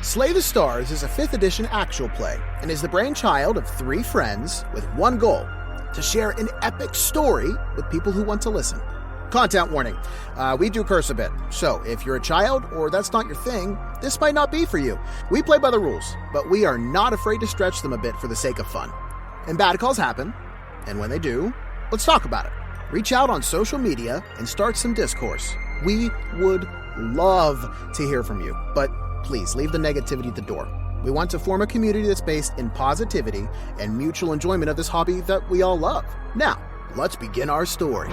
Slay the Stars is a 5th edition actual play and is the brainchild of 3 friends with one goal: to share an epic story with people who want to listen. Content warning, we do curse a bit, so if you're a child or that's not your thing, this might not be for you. We play by the rules, but we are not afraid to stretch them a bit for the sake of fun. And bad calls happen, and when they do, let's talk about it. Reach out on social media and start some discourse. We would love to hear from you, but please leave the negativity at the door. We want to form a community that's based in positivity and mutual enjoyment of this hobby that we all love. Now, let's begin our story.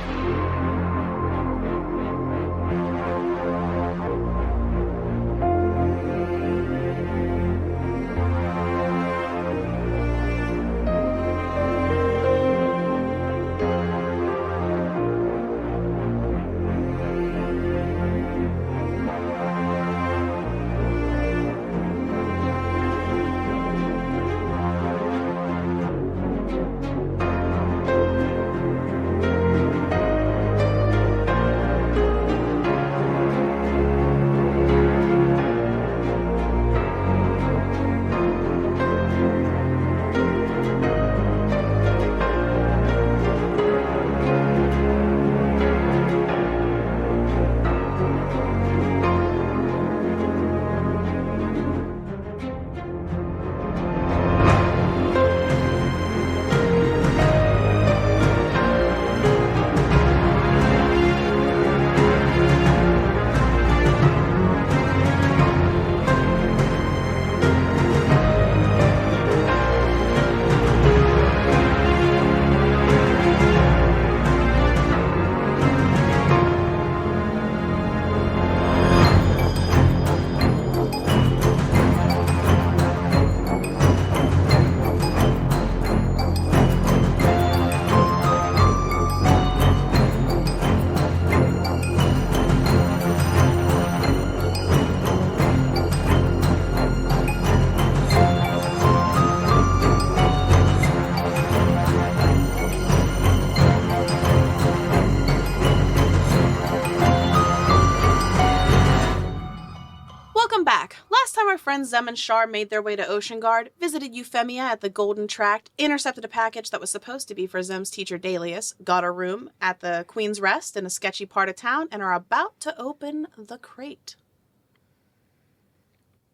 Friends Zem and Char made their way to Ocean Guard, visited Euphemia at the Golden Tract, intercepted a package that was supposed to be for Zem's teacher Daleus, got a room at the Queen's Rest in a sketchy part of town, and are about to open the crate.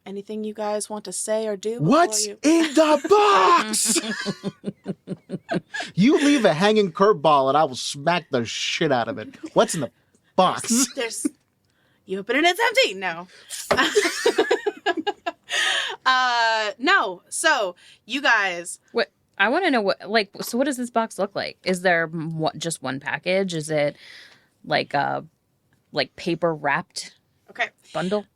Anything you guys want to say or do? What's in the box? You leave a hanging curveball and I will smack the shit out of it. What's in the box? You open it, it's empty. No. No. So you guys. What I want to know so what does this box look like? Is there just one package? Is it like paper wrapped? Okay. Bundle?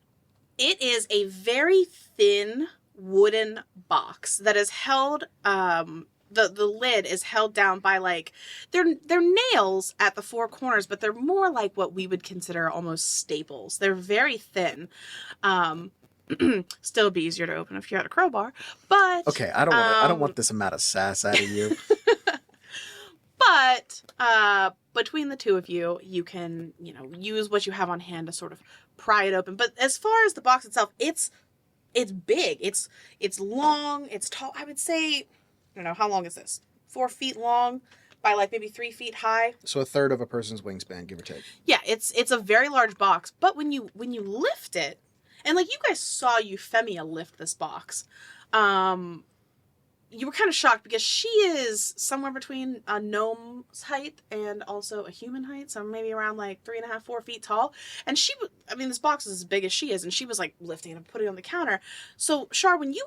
It is a very thin wooden box that is held. The lid is held down by they're nails at the 4 corners, but they're more like what we would consider almost staples. They're very thin. Still be easier to open if you had a crowbar, but okay, I don't want this amount of sass out of you. But between the two of you, you can use what you have on hand to sort of pry it open. But as far as the box itself, it's big. It's long. It's tall. I would say, I don't know, how long is this? 4 feet long by maybe 3 feet high. So a third of a person's wingspan, give or take. Yeah, it's a very large box. But when you lift it. And you guys saw Euphemia lift this box. You were kind of shocked because she is somewhere between a gnome's height and also a human height. So maybe around 3.5, 4 feet tall. And this box is as big as she is. And she was lifting it and putting it on the counter. So Char, when you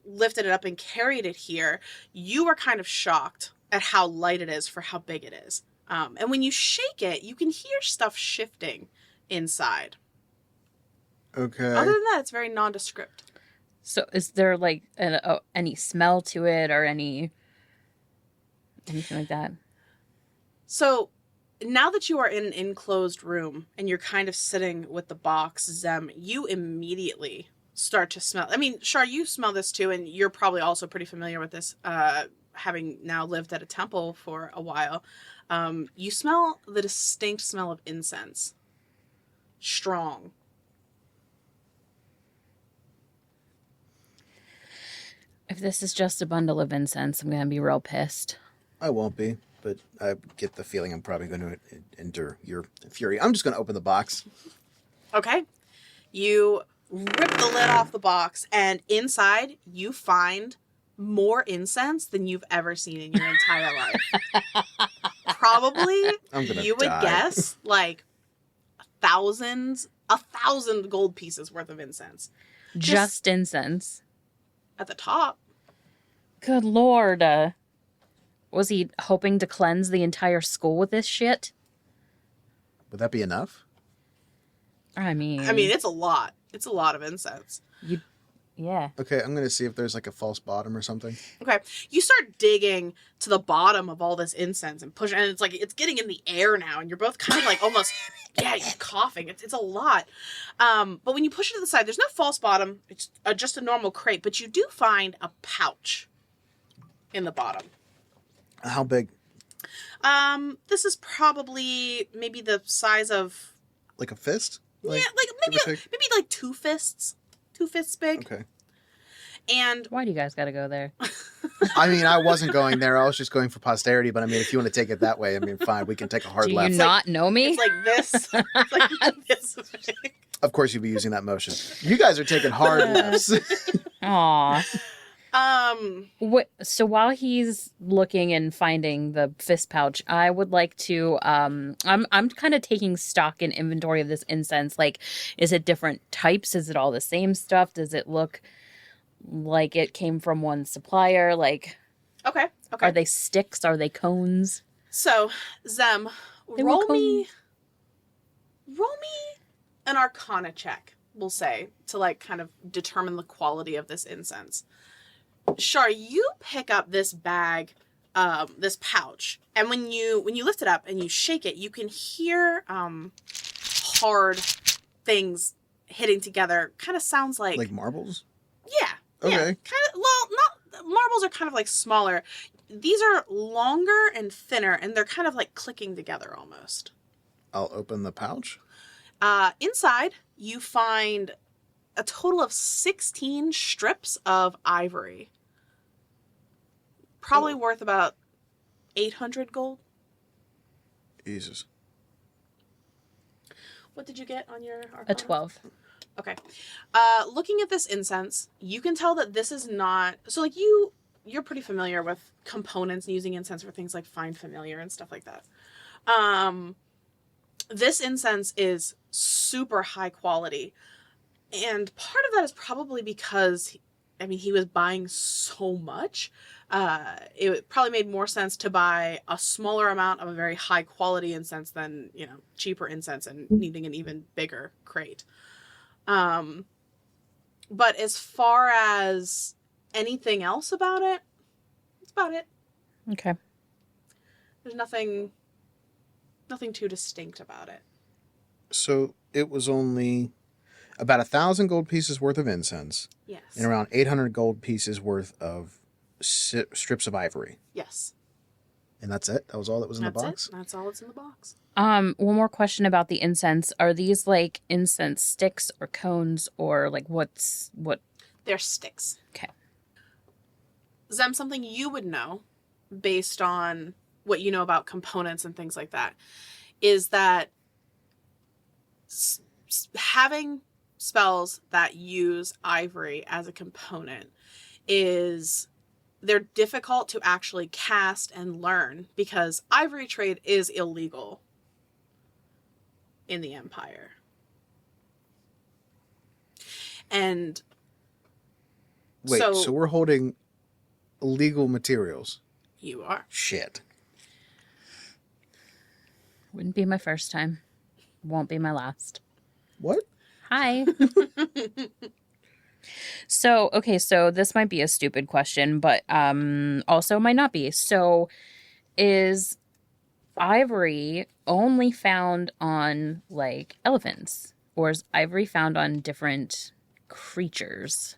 lifted it up and carried it here, you were kind of shocked at how light it is for how big it is. And when you shake it, you can hear stuff shifting inside. Okay. Other than that, it's very nondescript. So is there any smell to it or anything like that? So now that you are in an enclosed room and you're kind of sitting with the box, Zem, you immediately start to smell. I mean, Char, you smell this too, and you're probably also pretty familiar with this, having now lived at a temple for a while. You smell the distinct smell of incense. Strong. If this is just a bundle of incense, I'm going to be real pissed. I won't be, but I get the feeling I'm probably going to endure your fury. I'm just going to open the box. Okay. You rip the lid off the box, and inside you find more incense than you've ever seen in your entire life. Probably, you would guess, like 1,000 gold pieces worth of incense. Just incense. At the top. Good Lord. Was he hoping to cleanse the entire school with this shit? Would that be enough? I mean, it's a lot. It's a lot of incense. Yeah. Okay, I'm going to see if there's like a false bottom or something. Okay. You start digging to the bottom of all this incense and pushing, and it's like it's getting in the air now, and you're both kind of like almost, you're coughing. It's a lot. But when you push it to the side, there's no false bottom. It's just a normal crate, but you do find a pouch in the bottom. How big? This is probably maybe the size of... Like a fist? Like, yeah, maybe like 2 fists. 2 fists big. Okay. And why do you guys got to go there? I mean, I wasn't going there. I was just going for posterity. But I mean, if you want to take it that way, I mean, fine. We can take a hard left. Do you not know me? It's like this. It's like this big. Of course, you'd be using that motion. You guys are taking hard lefts. Aw. So while he's looking and finding the fist pouch, I would like to I'm kind of taking stock in inventory of this incense. Like, is it different types? Is it all the same stuff? Does it look like it came from one supplier? Like, okay. Are they sticks? Are they cones? So, Zem, roll me an Arcana check, we'll say, to like kind of determine the quality of this incense. Char, you pick up this bag, this pouch, and when you lift it up and you shake it, you can hear hard things hitting together. Kind of sounds like marbles. Yeah. Okay. Yeah, kind of. Well, not marbles are kind of like smaller. These are longer and thinner, and they're kind of like clicking together almost. I'll open the pouch. Inside, you find a total of 16 strips of ivory. Probably worth about 800 gold. Jesus. What did you get on your Arcana? A 12. Okay. Looking at this incense, you can tell that this is not... So, like, you're pretty familiar with components and using incense for things like Find Familiar and stuff like that. This incense is super high quality. And part of that is probably because, he was buying so much. It probably made more sense to buy a smaller amount of a very high quality incense than, cheaper incense and needing an even bigger crate. But as far as anything else about it, that's about it. Okay. There's nothing too distinct about it. So it was only about 1,000 gold pieces worth of incense. Yes. And around 800 gold pieces worth of strips of ivory. Yes. And that's it? That was all that was in the box? That's all that's in the box. One more question about the incense. Are these like incense sticks or cones, or like what? They're sticks. Okay. Zem, something you would know based on what you know about components and things like that is that having spells that use ivory as a component they're difficult to actually cast and learn because ivory trade is illegal in the Empire. And wait, so we're holding illegal materials. You are. Shit. Wouldn't be my first time. Won't be my last. What? Hi. So this might be a stupid question, but also might not be. So is ivory only found on like elephants, or is ivory found on different creatures?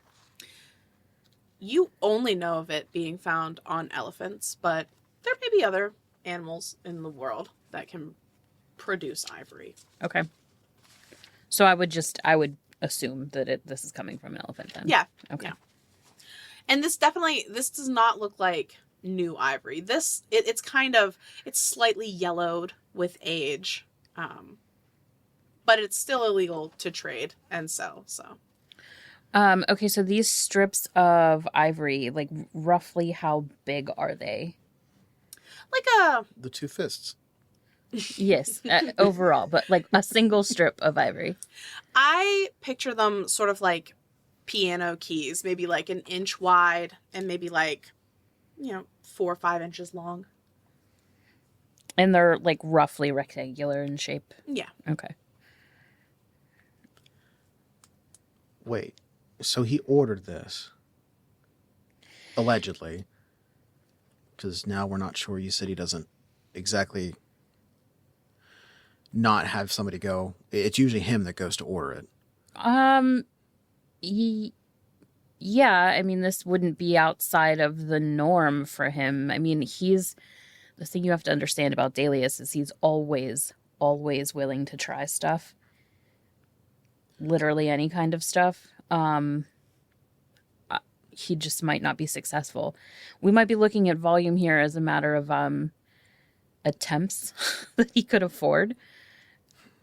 You only know of it being found on elephants, but there may be other animals in the world that can produce ivory. Okay. So I would assume that this is coming from an elephant then. Yeah. Okay. Yeah. And this does not look like new ivory. It's slightly yellowed with age, but it's still illegal to trade and sell. So, okay, so these strips of ivory, like roughly how big are they? like The two fists. Yes, overall, but like a single strip of ivory. I picture them sort of like piano keys, maybe like an inch wide and maybe like, 4 or 5 inches long. And they're like roughly rectangular in shape. Yeah. Okay. Wait, so he ordered this allegedly, because now we're not sure. You said he doesn't exactly not have somebody go. It's usually him that goes to order it. Yeah, I mean, this wouldn't be outside of the norm for him. I mean, the thing you have to understand about Daleus is he's always willing to try stuff. Literally any kind of stuff. He just might not be successful. We might be looking at volume here as a matter of attempts that he could afford.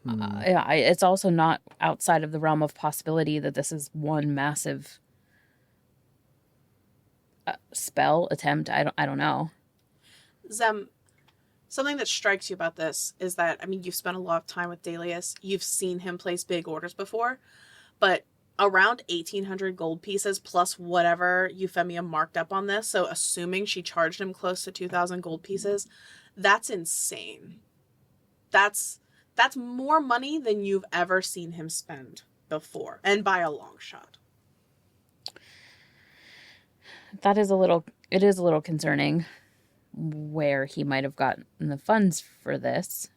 Yeah, it's also not outside of the realm of possibility that this is one massive spell attempt. I don't know. Zem, something that strikes you about this is that, you've spent a lot of time with Daleus. You've seen him place big orders before, but around 1,800 gold pieces plus whatever Euphemia marked up on this, so assuming she charged him close to 2,000 gold pieces, that's insane. That's more money than you've ever seen him spend before, and by a long shot. It is a little concerning where he might have gotten the funds for this.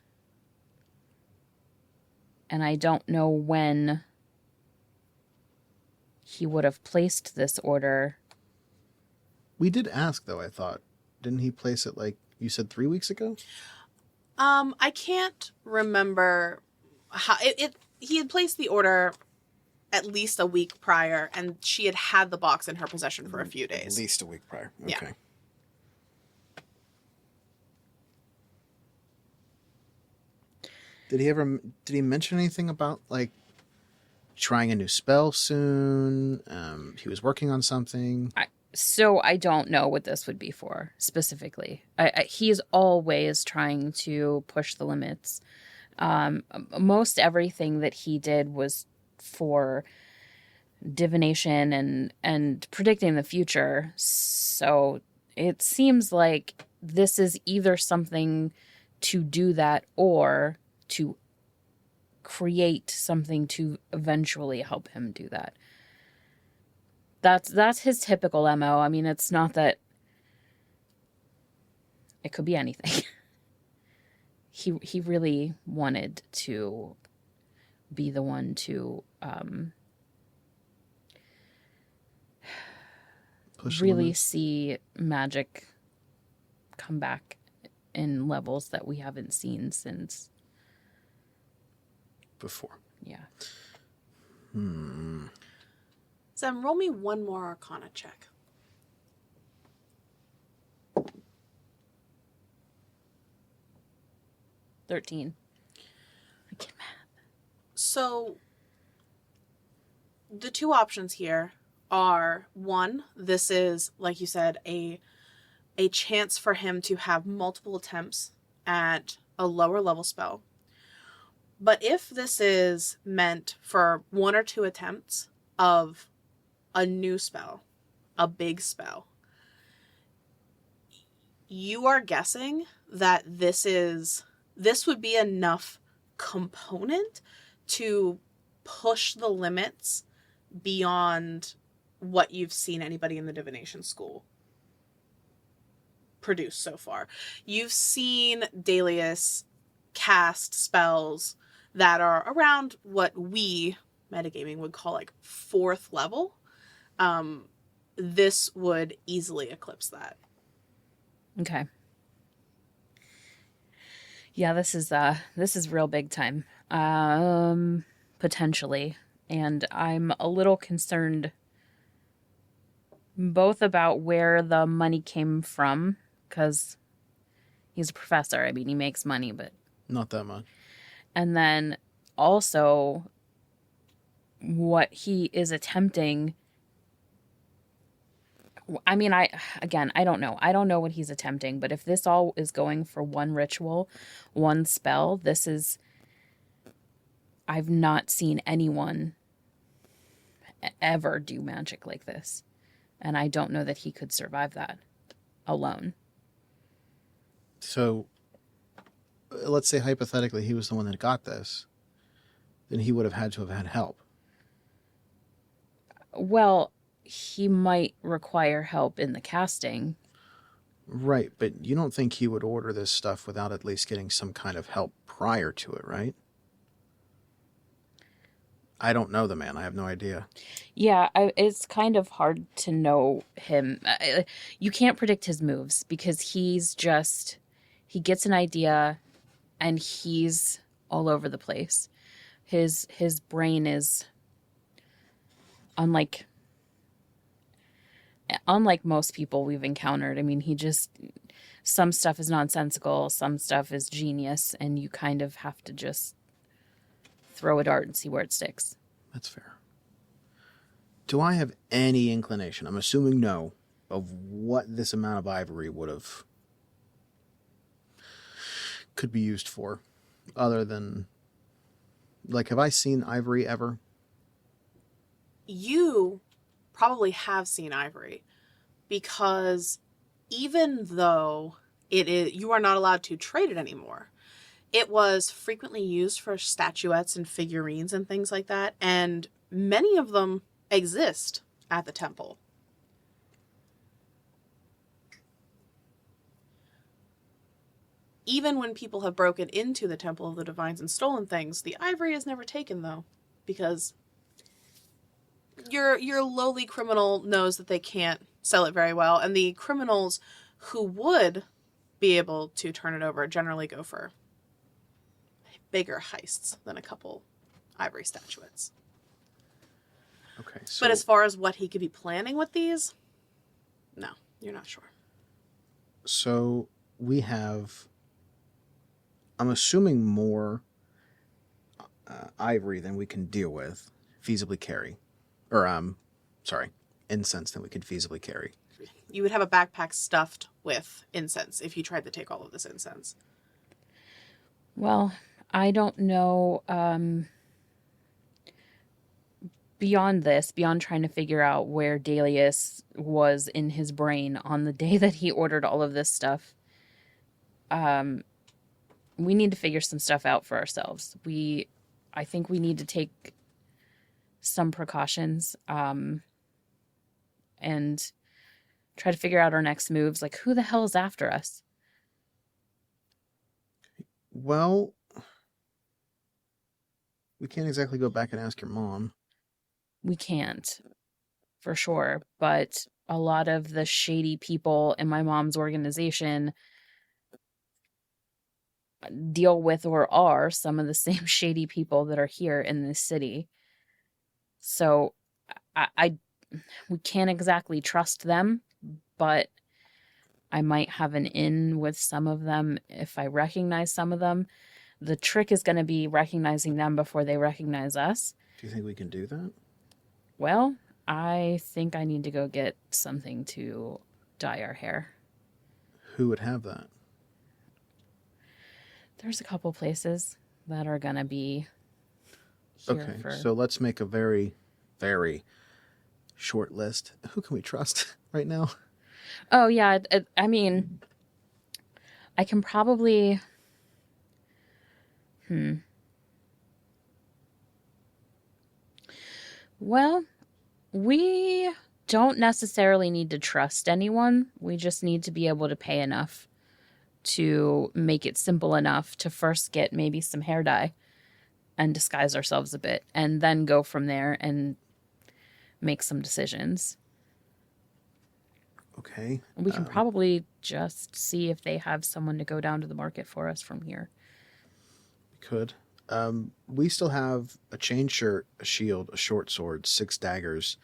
And I don't know when he would have placed this order. We did ask, though, I thought. Didn't he place it, like you said, 3 weeks ago? I can't remember how he had placed the order at least a week prior, and she had the box in her possession for a few days. At least a week prior. Okay. Yeah. Did he mention anything about, like, trying a new spell soon? He was working on something. So I don't know what this would be for specifically. He's always trying to push the limits. Most everything that he did was for divination and predicting the future. So it seems like this is either something to do that or to create something to eventually help him do that. That's his typical MO. I mean, it's not that it could be anything. He really wanted to be the one to really see magic come back in levels that we haven't seen since before. Yeah. Zem, roll me one more Arcana check. $13. I get math. So, the two options here are, one, this is, like you said, a chance for him to have multiple attempts at a lower level spell. But if this is meant for 1 or 2 attempts of a new spell, a big spell, you are guessing that this would be enough component to push the limits beyond what you've seen anybody in the divination school produce so far. You've seen Daleus cast spells that are around what we, metagaming, would call like 4th level. This would easily eclipse that. Okay. Yeah, this is real big time. Potentially. And I'm a little concerned both about where the money came from, because he's a professor. I mean, he makes money, but Not that much. and then also what he is attempting. I mean, I don't know. I don't know what he's attempting, but if this all is going for one ritual, one spell, this is. I've not seen anyone ever do magic like this, and I don't know that he could survive that alone. So, let's say hypothetically he was the one that got this, then he would have had to have had help. Well, he might require help in the casting. Right, but you don't think he would order this stuff without at least getting some kind of help prior to it, right? I don't know the man. I have no idea. Yeah, it's kind of hard to know him. You can't predict his moves because he gets an idea and he's all over the place. His brain is unlike most people we've encountered. I mean, some stuff is nonsensical, some stuff is genius, and you kind of have to just throw a dart and see where it sticks. That's fair. Do I have any inclination, I'm assuming no, of what this amount of ivory could be used for, other than, like, have I seen ivory ever? You probably have seen ivory, because even though you are not allowed to trade it anymore, it was frequently used for statuettes and figurines and things like that, and many of them exist at the temple. Even when people have broken into the Temple of the Divines and stolen things, the ivory is never taken, though, because your lowly criminal knows that they can't sell it very well, and the criminals who would be able to turn it over generally go for bigger heists than a couple ivory statuettes. Okay, so... But as far as what he could be planning with these, no, you're not sure. So we have, I'm assuming, more ivory than we can deal with, feasibly carry. Or, incense than we could feasibly carry. You would have a backpack stuffed with incense if you tried to take all of this incense. Well, I don't know. Beyond trying to figure out where Daleus was in his brain on the day that he ordered all of this stuff, we need to figure some stuff out for ourselves. I think we need to take some precautions, and try to figure out our next moves. Like, who the hell is after us? Well, we can't exactly go back and ask your mom. We can't, for sure. But a lot of the shady people in my mom's organization deal with or are some of the same shady people that are here in this city. So we can't exactly trust them, but I might have an in with some of them if I recognize some of them. The trick is going to be recognizing them before they recognize us. Do you think we can do that? Well, I think I need to go get something to dye our hair. Who would have that? There's a couple places that are going to be here. Okay, so let's make a very, very short list. Who can we trust right now? Oh, yeah. I mean, I can probably... Well, we don't necessarily need to trust anyone. We just need to be able to pay enough to make it simple enough to first get maybe some hair dye and disguise ourselves a bit, and then go from there and make some decisions. Okay. We can probably just see if they have someone to go down to the market for us from here. We could. We still have a chain shirt, a shield, a short sword, 6 daggers,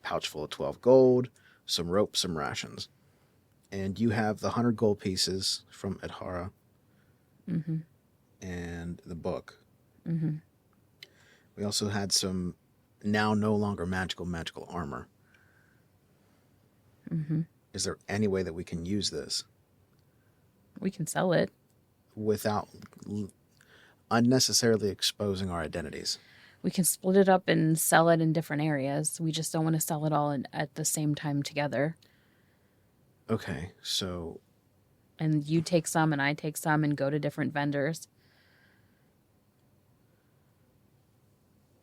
pouch full of 12 gold, some rope, some rations. And you have the 100 gold pieces from Adhara and the book. Mm-hmm. We also had some now no longer magical armor. Mm-hmm. Is there any way that we can use this We can sell it. without unnecessarily exposing our identities? We can split it up and sell it in different areas. We just don't want to sell it all at the same time together. Okay, so And you take some and I take some and go to different vendors.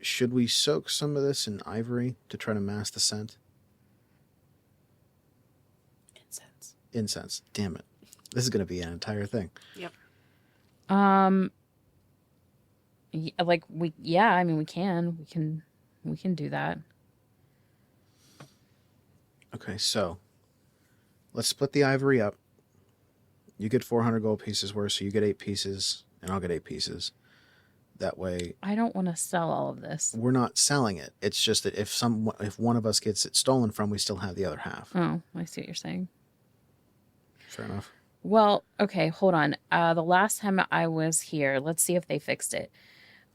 should we soak some of this in ivory to try to mask the scent? Incense. Damn it. This is going to be an entire thing. Yep. I mean, we can do that. Okay, so let's split the ivory up. You get 400 gold pieces worth, so you get 8 pieces, and I'll get 8 pieces. That way, I don't want to sell all of this. we're not selling it. It's just that if one of us gets it stolen from, we still have the other half. Oh, I see what you're saying. Fair enough. Well, okay, hold on. The last time I was here, let's see if they fixed it.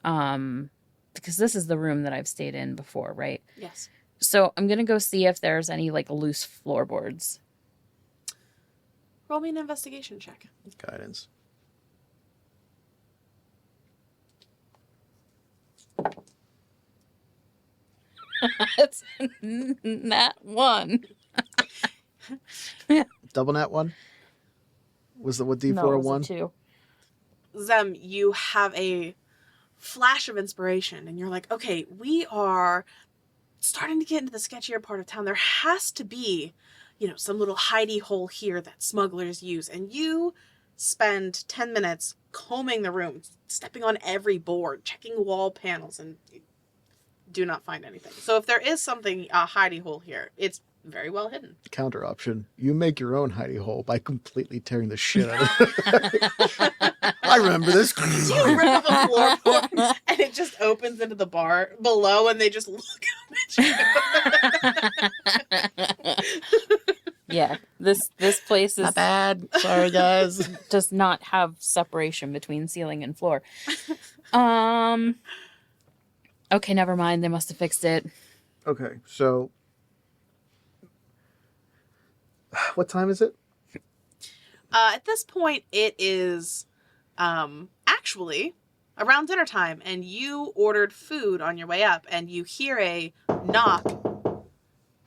Because this is the room that I've stayed in before, right? Yes. So I'm gonna go see if there's any like loose floorboards. Roll me an investigation check. Guidance. It's not one. Double nat 1? Was the what D4 No, it was a 1? 2. Zem, you have a flash of inspiration and you're like, okay, we are starting to get into the sketchier part of town. There has to be, some little hidey hole here that smugglers use. And you spend 10 minutes combing the room, stepping on every board, checking wall panels, and you do not find anything. So if there is something, a hidey hole here, it's very well hidden. Counter option. You make your own hidey hole by completely tearing the shit out of it. I remember this. You rip up a floorboard and it just opens into the bar below and they just look up at you. Yeah, this place is Not bad. Sorry, guys. does not have separation between ceiling and floor. Okay, never mind. They must have fixed it. Okay, so what time is it? At this point, it is actually around dinner time, and you ordered food on your way up, and you hear a knock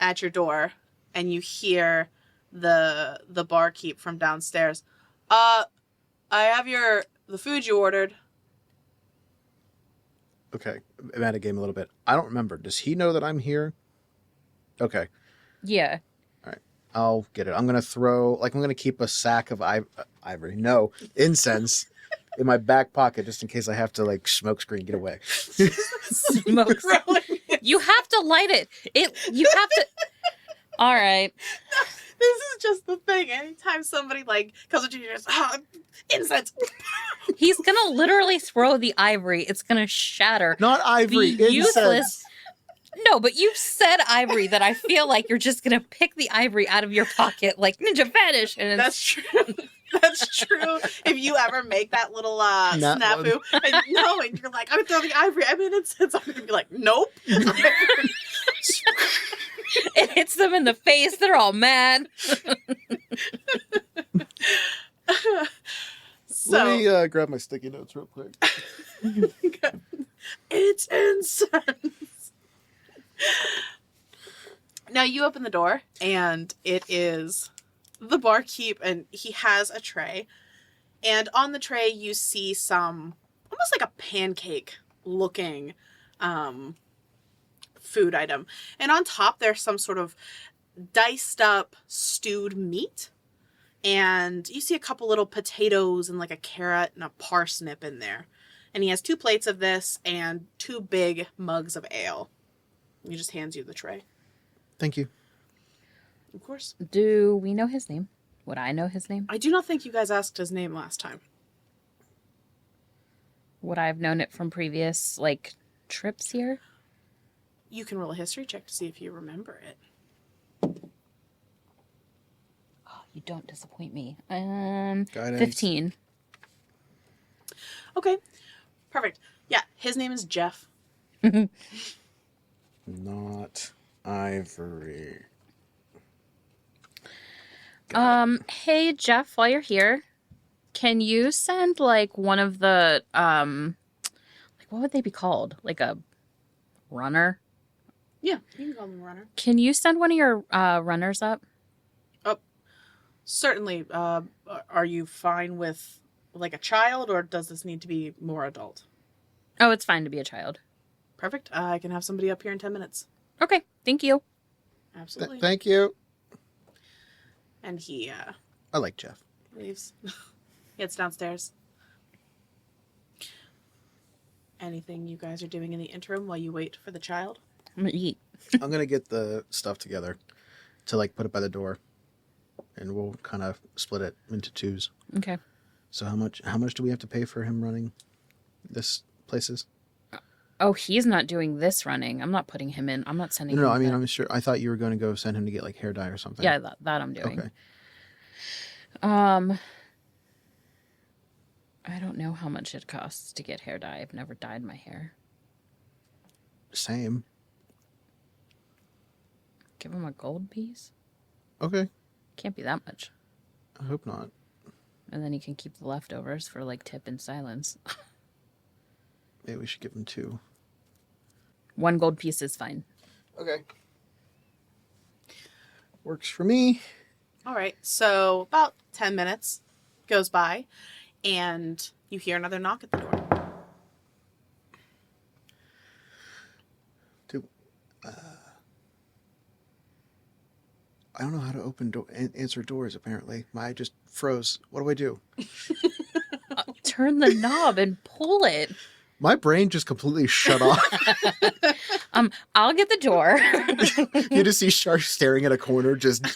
at your door, and you hear the barkeep from downstairs. I have the food you ordered. Okay, metagame a little bit. I don't remember. Does he know that I'm here? Okay. Yeah. All right. I'll get it. I'm going to keep a sack of ivory. No, incense in my back pocket just in case I have to smoke screen get away. Smoke. You have to light it. You have to. All right. This is just the thing. Anytime somebody comes up to you, you're just incense. He's gonna literally throw the ivory. It's gonna shatter. Not ivory, Be incense. useless. No, but you said ivory that I feel like you're just gonna pick the ivory out of your pocket like Ninja Vanish. And That's true. That's true. If you ever make that little snafu, and you're like, I'm gonna throw the ivory, I'm in incense, I'm gonna be like, nope. it hits them in the face. They're all mad. So, Let me grab my sticky notes real quick. it's incense. Now you open the door, and it is the barkeep, and he has a tray. And on the tray, you see some almost like a pancake looking food item. And on top, there's some sort of diced up stewed meat. And you see a couple little potatoes and a carrot and a parsnip in there. And he has 2 plates of this and 2 big mugs of ale. He just hands you the tray. Thank you. Of course. Do we know his name? Would I know his name? I do not think you guys asked his name last time. Would I have known it from previous, trips here? You can roll a history check to see if you remember it. You don't disappoint me. Guidance. 15. Okay, perfect. Yeah, his name is Jeff. Not Ivory. Hey Jeff, while you're here, can you send like one of the like what would they be called? Like a runner? Yeah, you can call him a runner. Can you send one of your runners up? Oh, certainly. Are you fine with like a child, or does this need to be more adult? Oh, it's fine to be a child. Perfect. I can have somebody up here in 10 minutes. Okay, thank you. Absolutely. Thank you. And he I like Jeff. leaves. He heads downstairs. Anything you guys are doing in the interim while you wait for the child? I'm gonna eat. I'm gonna get the stuff together to like put it by the door, and we'll kind of split it into twos. Okay. So how much do we have to pay for him running this places? Oh, he's not doing this running. I'm not putting him in. I'm not sending No, him. I mean, there. I'm sure. I thought you were going to go send him to get like hair dye or something. Yeah, that I'm doing. Okay. I don't know how much it costs to get hair dye. I've never dyed my hair. Same. Give him a gold piece? Okay. Can't be that much. I hope not. And then he can keep the leftovers for like tip and silence. Maybe we should give him 2. 1 gold piece is fine. Okay. Works for me. All right. So about 10 minutes goes by, and you hear another knock at the door. I don't know how to answer doors, apparently. I just froze. What do I do? Turn the knob and pull it. My brain just completely shut off. I'll get the door. You just see Char staring at a corner, just...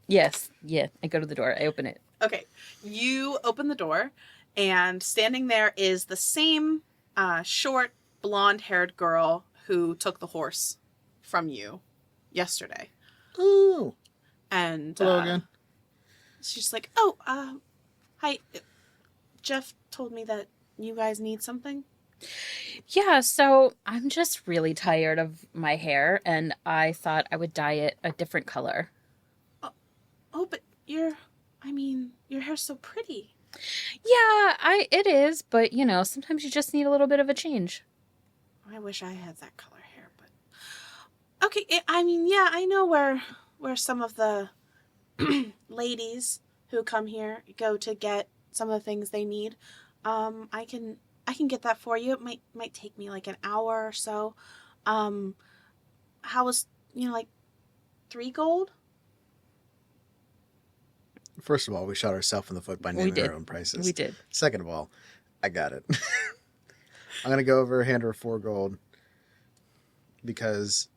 Yes. Yeah, I go to the door. I open it. Okay. You open the door, and standing there is the same short, blonde-haired girl who took the horse from you yesterday. Oh. And Hello again. she's like, hi. Jeff told me that you guys need something. Yeah, so I'm just really tired of my hair, and I thought I would dye it a different color. Oh, but your hair's so pretty. Yeah, it is, but you know, sometimes you just need a little bit of a change. I wish I had that color hair, but okay. Yeah, I know where some of the ladies who come here go to get some of the things they need. I can get that for you. It might take me like an hour or so. How was like 3 gold? First of all, we shot ourselves in the foot by naming our own prices. We did. Second of all, I got it. I'm going to go over, hand her 4 gold, because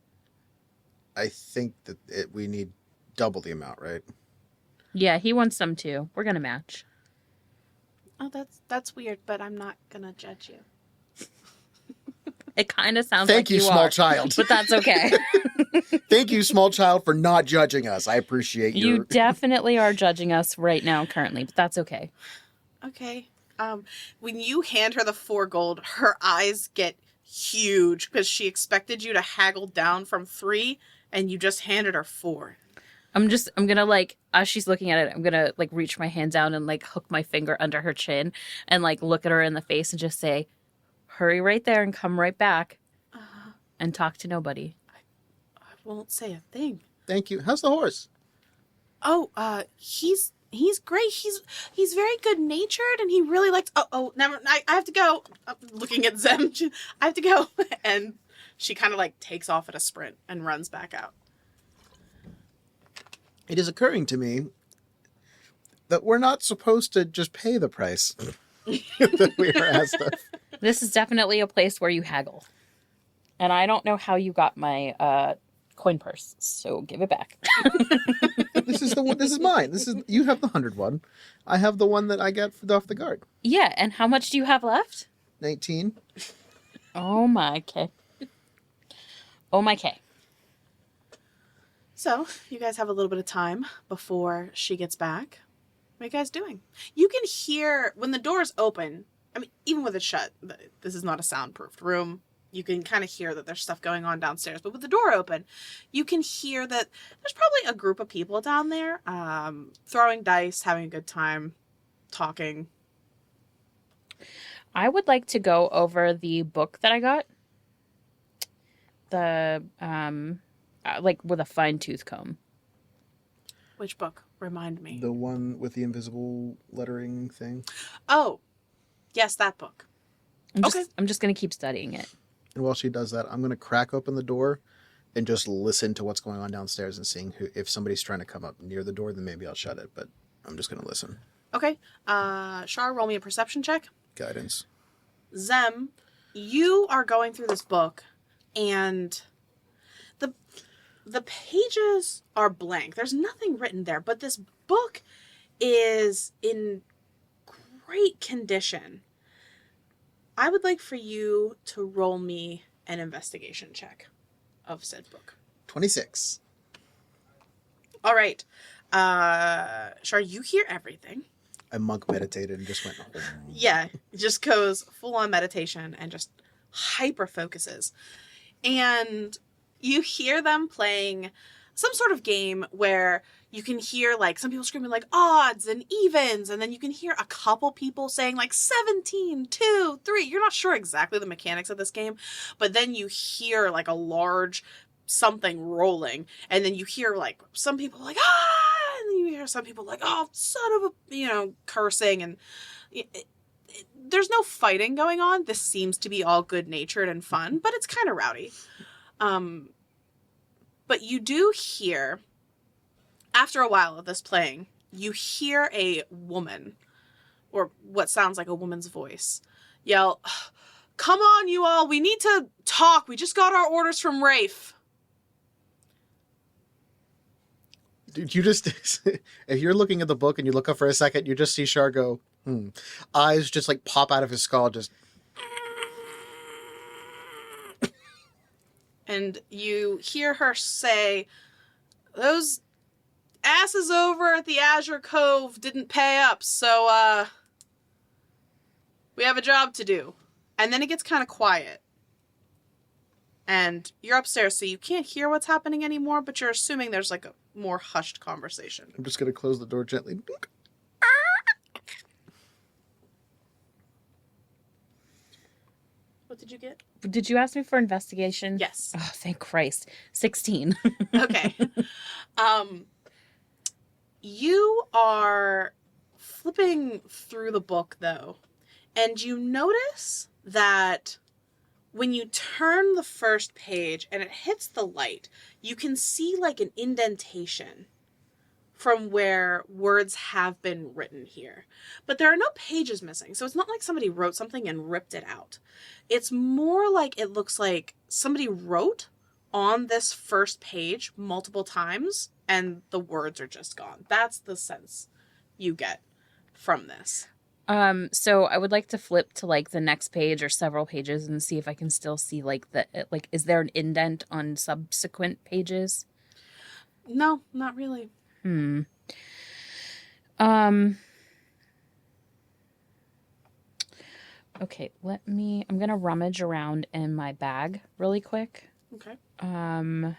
I think that we need double the amount, right? Yeah, he wants some too. We're gonna match. Oh, that's weird, but I'm not gonna judge you. It kind of sounds Thank like you, small are, child. but that's okay. Thank you, small child, for not judging us. I appreciate your... You definitely are judging us right now, currently, but that's okay. Okay. When you hand her the 4 gold, her eyes get huge because she expected you to haggle down from 3, and you just handed her 4. I'm gonna like, as she's looking at it, I'm gonna like reach my hand down and like hook my finger under her chin and like look at her in the face and just say, hurry right there and come right back and talk to nobody. I won't say a thing. Thank you. How's the horse? Oh, he's great. He's very good natured, and he really likes. Never. I have to go. I'm looking at Zem. I have to go, and she kind of like takes off at a sprint and runs back out. It is occurring to me that we're not supposed to just pay the price that we are asked of. This is definitely a place where you haggle. And I don't know how you got my coin purse, so give it back. This is the one. This is mine. You have the 100 one. I have the one that I got off the guard. Yeah, and how much do you have left? 19. Oh my K. Oh my K. So, you guys have a little bit of time before she gets back. What are you guys doing? You can hear, when the doors open, I mean, even with it shut, this is not a soundproofed room. You can kind of hear that there's stuff going on downstairs. But with the door open, you can hear that there's probably a group of people down there throwing dice, having a good time, talking. I would like to go over the book that I got. The, like with a fine tooth comb. Which book? Remind me. The one with the invisible lettering thing. Oh, yes, that book. I'm just going to keep studying it. And while she does that, I'm going to crack open the door and just listen to what's going on downstairs and seeing if somebody's trying to come up near the door, then maybe I'll shut it. But I'm just going to listen. Okay. Char, roll me a perception check. Guidance. Zem, you are going through this book, and the pages are blank. There's nothing written there, but this book is in great condition. I would like for you to roll me an investigation check of said book. 26. All right. Char, you hear everything. I monk meditated and just went. Yeah, it just goes full on meditation and just hyper focuses. And you hear them playing some sort of game where you can hear like some people screaming like odds and evens, and then you can hear a couple people saying like 17, 2, 3. You're not sure exactly the mechanics of this game, but then you hear like a large something rolling, and then you hear like some people like and then you hear some people like, oh, son of a, cursing, and there's no fighting going on. This seems to be all good-natured and fun, but it's kind of rowdy. But you do hear, after a while of this playing, you hear a woman, or what sounds like a woman's voice, yell, "Come on, you all, we need to talk. We just got our orders from Rafe." Dude, you just, if you're looking at the book and you look up for a second, you just see Char go, Eyes just like pop out of his skull, just. And you hear her say, "Those asses over at the Azure Cove didn't pay up, so, we have a job to do." And then it gets kind of quiet. And you're upstairs, so you can't hear what's happening anymore, but you're assuming there's like a more hushed conversation. I'm just going to close the door gently. What did you get? Did you ask me for investigation? Yes. Oh, thank Christ. 16. Okay. You are flipping through the book, though, and you notice that when you turn the first page and it hits the light, you can see like an indentation from where words have been written here. But there are no pages missing, so it's not like somebody wrote something and ripped it out. It's more like it looks like somebody wrote on this first page multiple times and the words are just gone. That's the sense you get from this. So I would like to flip to like the next page or several pages and see if I can still see like is there an indent on subsequent pages? No, not really. Okay, I'm gonna rummage around in my bag really quick. Okay. I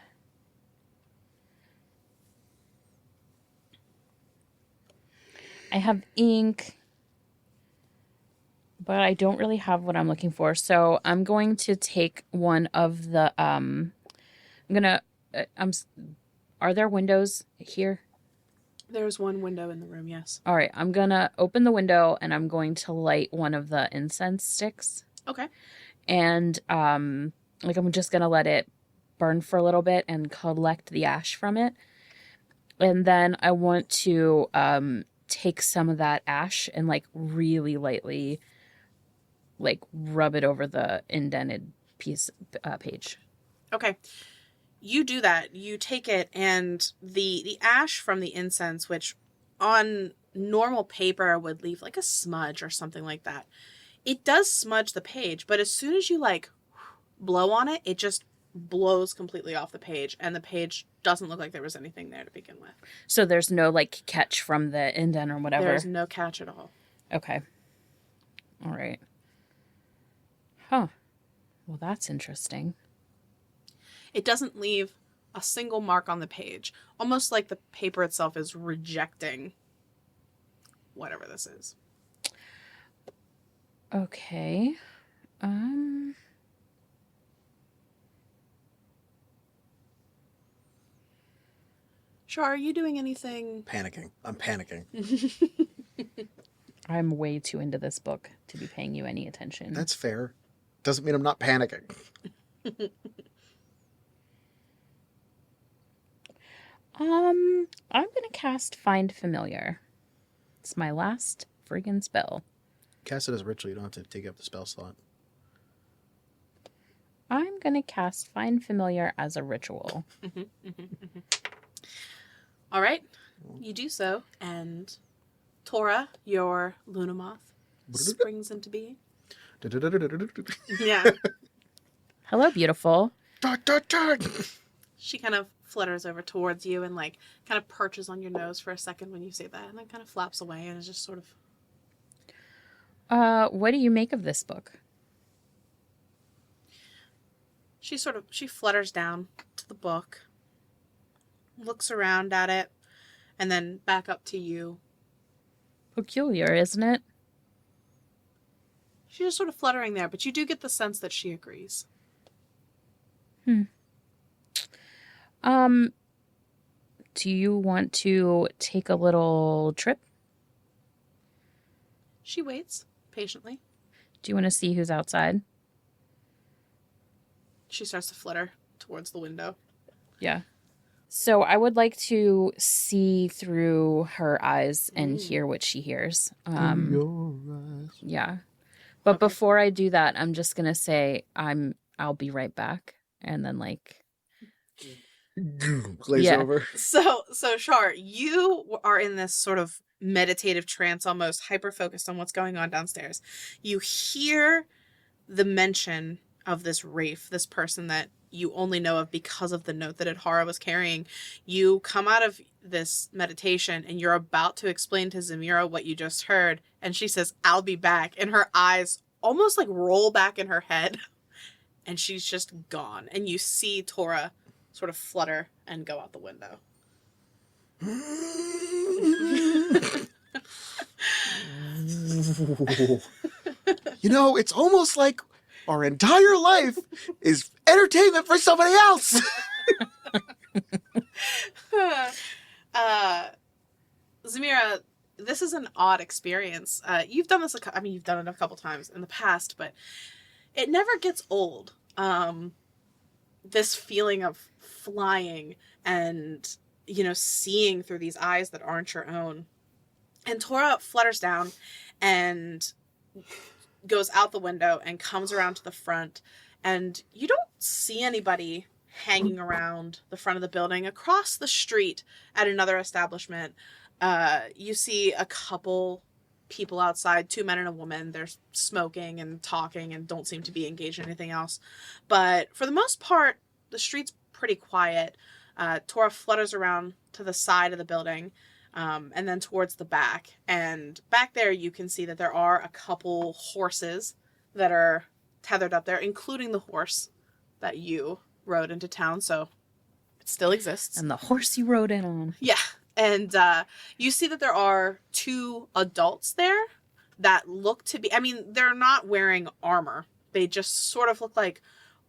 have ink, but I don't really have what I'm looking for. So I'm going to take one of the, are there windows here? There's one window in the room, yes. All right, I'm going to open the window and I'm going to light one of the incense sticks. Okay. And, I'm just going to let it burn for a little bit and collect the ash from it. And then I want to, take some of that ash and like really lightly like rub it over the indented page. Okay. You do that. You take it, and the ash from the incense, which on normal paper would leave like a smudge or something like that. It does smudge the page, but as soon as you like blow on it, it just blows completely off the page, and the page doesn't look like there was anything there to begin with. So there's no, like, catch from the indent or whatever? There's no catch at all. Okay. All right. Huh. Well, that's interesting. It doesn't leave a single mark on the page, almost like the paper itself is rejecting whatever this is. Okay. Char, are you doing anything? Panicking. I'm panicking. I'm way too into this book to be paying you any attention. That's fair. Doesn't mean I'm not panicking. I'm gonna cast Find Familiar. It's my last friggin' spell. Cast it as a ritual. You don't have to take up the spell slot. I'm gonna cast Find Familiar as a ritual. All right, you do so, and Tora, your Luna Moth, springs into being. Yeah. Hello, beautiful. She kind of flutters over towards you and, like, kind of perches on your nose for a second when you say that, and then kind of flaps away and is just sort of... What do you make of this book? She flutters down to the book, looks around at it, and then back up to you. Peculiar, isn't it? She's just sort of fluttering there, but you do get the sense that she agrees. Do you want to take a little trip? She waits patiently. Do you want to see who's outside? She starts to flutter towards the window. Yeah. So I would like to see through her eyes and hear what she hears. Your eyes. Yeah. But before I do that, I'm just gonna say I'll be right back, and then, like, Glaze over. So Char, you are in this sort of meditative trance, almost hyper-focused on what's going on downstairs. You hear the mention of this Wraith, this person that you only know of because of the note that Adhara was carrying. You come out of this meditation and you're about to explain to Zemira what you just heard, and she says, "I'll be back," and her eyes almost like roll back in her head, and she's just gone. And you see Tora sort of flutter and go out the window. You know, it's almost like our entire life is entertainment for somebody else. Zemira, this is an odd experience. You've done this, you've done it a couple times in the past, but it never gets old. This feeling of flying and, seeing through these eyes that aren't your own. And Tora flutters down and goes out the window and comes around to the front, and you don't see anybody hanging around the front of the building. Across the street at another establishment, you see a couple people outside, 2 men and a woman. They're smoking and talking and don't seem to be engaged in anything else. But for the most part, the street's pretty quiet. Tora flutters around to the side of the building, and then towards the back. And back there, you can see that there are a couple horses that are tethered up there, including the horse that you rode into town. So it still exists. And the horse you rode in on. Yeah. And you see that there are 2 adults there that look to be, they're not wearing armor. They just sort of look like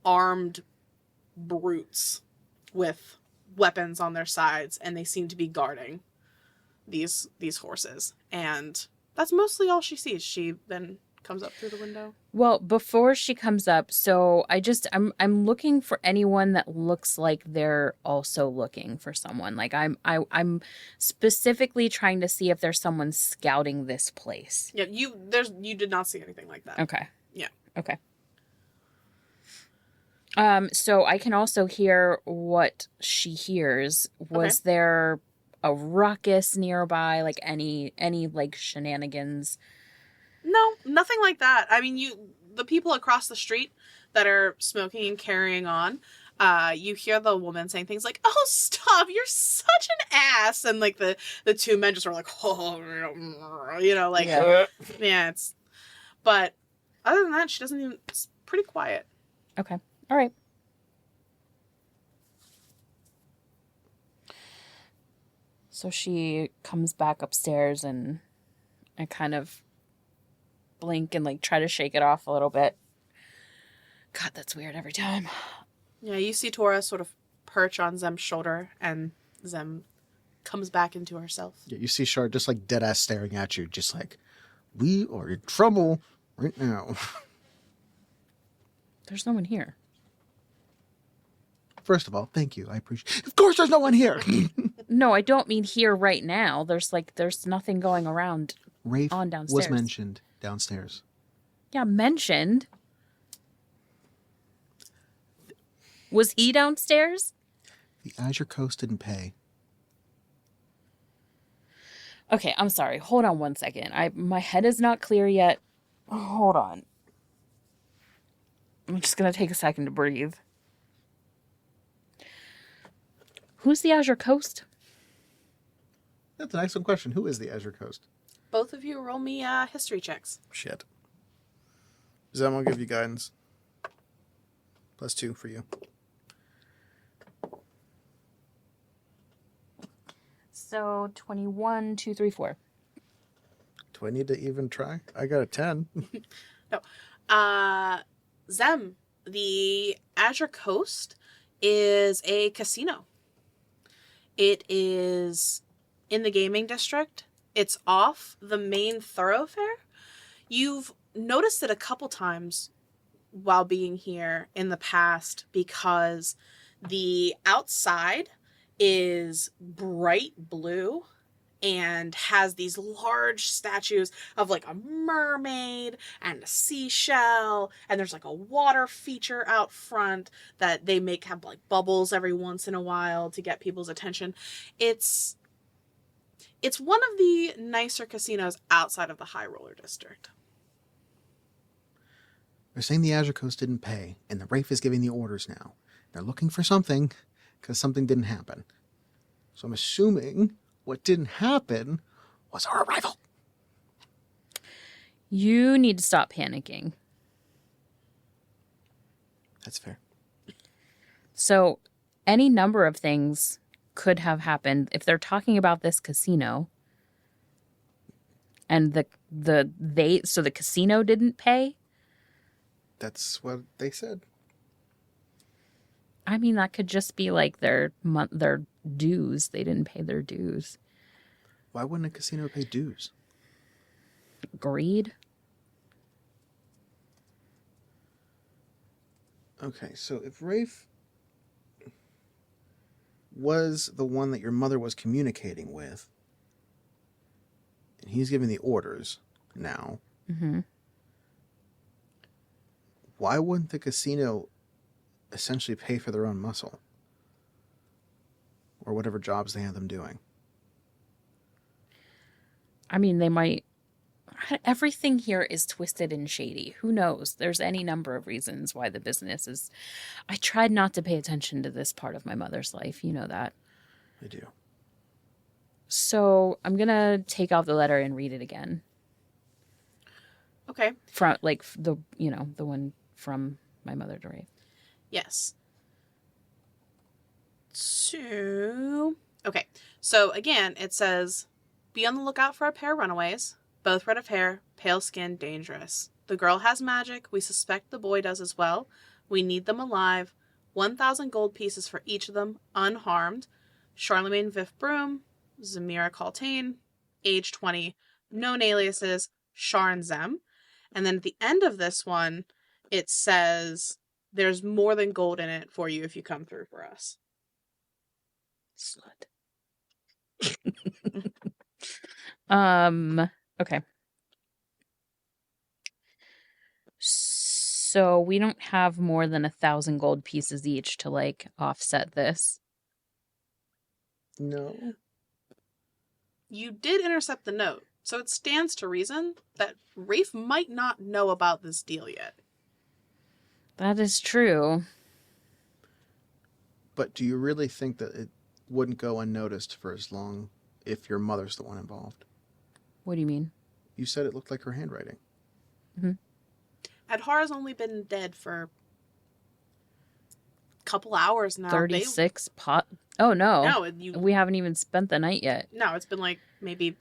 armed brutes with weapons on their sides, and they seem to be guarding these horses. And that's mostly all she sees. She then comes up through the window. Well, before she comes up, so I'm looking for anyone that looks like they're also looking for someone. Like I'm specifically trying to see if there's someone scouting this place. Yeah, you did not see anything like that. Okay. Yeah. Okay. So I can also hear what she hears. Was there a ruckus nearby, like any like shenanigans? No, nothing like that. The people across the street that are smoking and carrying on, you hear the woman saying things like, "Oh, stop! You're such an ass!" And like the two men just are like, "Oh," like yeah, it's. But other than that, she doesn't even. It's pretty quiet. Okay. All right. So she comes back upstairs, and I kind of blink and like try to shake it off a little bit. God, that's weird every time. Yeah, you see Tora sort of perch on Zem's shoulder, and Zem comes back into herself. Yeah, you see Char just like dead ass staring at you, just like, we are in trouble right now. There's no one here. First of all, thank you. I appreciate. Of course, there's no one here. No, I don't mean here right now. There's nothing going around. Rafe on downstairs. was mentioned downstairs. Yeah, mentioned. Was he downstairs? The Azure Coast didn't pay. Okay, I'm sorry. Hold on one second. My head is not clear yet. Hold on. I'm just gonna take a second to breathe. Who's the Azure Coast? That's an excellent question. Who is the Azure Coast? Both of you roll me history checks. Shit. Zem, I'll give you guidance. +2 for you. So 21, 2, 3, 4. Do I need to even try? I got a 10. No. Zem, the Azure Coast is a casino. It is in the gaming district. It's off the main thoroughfare. You've noticed it a couple times while being here in the past because the outside is bright blue and has these large statues of like a mermaid and a seashell, and there's like a water feature out front that they make have like bubbles every once in a while to get people's attention. It's one of the nicer casinos outside of the High Roller District. They're saying the Azure Coast didn't pay, and the Rafe is giving the orders now. They're looking for something, because something didn't happen. So I'm assuming what didn't happen was our arrival. You need to stop panicking. That's fair. So, any number of things could have happened if they're talking about this casino. And the casino didn't pay. That's what they said. I mean, that could just be like their dues. They didn't pay their dues. Why wouldn't a casino pay dues? Greed. Okay, so if Rafe was the one that your mother was communicating with, and he's giving the orders now, why wouldn't the casino essentially pay for their own muscle? Or whatever jobs they have them doing? I mean, they might... Everything here is twisted and shady. Who knows? There's any number of reasons why the business is... I tried not to pay attention to this part of my mother's life. You know that. I do. So I'm going to take out the letter and read it again. Okay. From, like, the one from my mother to Rafe. Yes. Okay. So again, it says, be on the lookout for a pair of runaways. Both red of hair, pale skin, dangerous. The girl has magic. We suspect the boy does as well. We need them alive. 1,000 gold pieces for each of them, unharmed. Charlemagne Vif Broom, Zemira Kaltain, age 20, known aliases, Char and Zem. And then at the end of this one, it says, there's more than gold in it for you if you come through for us. Slut. Okay. So we don't have more than 1,000 gold pieces each to like offset this. No. You did intercept the note, so it stands to reason that Rafe might not know about this deal yet. That is true. But do you really think that it wouldn't go unnoticed for as long if your mother's the one involved? What do you mean? You said it looked like her handwriting. Adhara's only been dead for a couple hours now. 36 pot. Oh, no. No, We haven't even spent the night yet. No, it's been like maybe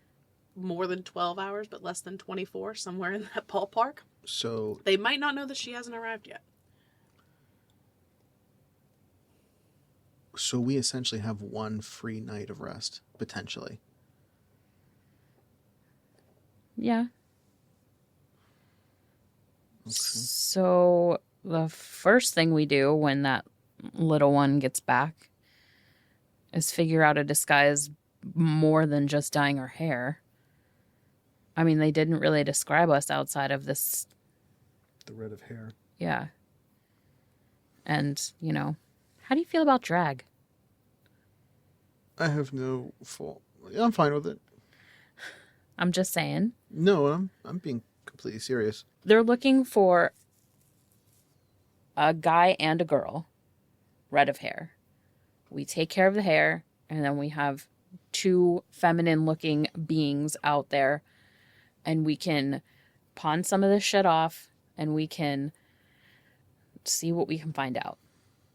more than 12 hours, but less than 24, somewhere in that ballpark. So They might not know that she hasn't arrived yet. So we essentially have one free night of rest, potentially. Yeah. Okay. So the first thing we do when that little one gets back is figure out a disguise more than just dyeing her hair. I mean, they didn't really describe us outside of this. The red of hair. Yeah. And, how do you feel about drag? I have no fault. I'm fine with it. I'm just saying. No, I'm being completely serious. They're looking for a guy and a girl, red of hair. We take care of the hair, and then we have 2 feminine-looking beings out there, and we can pawn some of this shit off, and we can see what we can find out.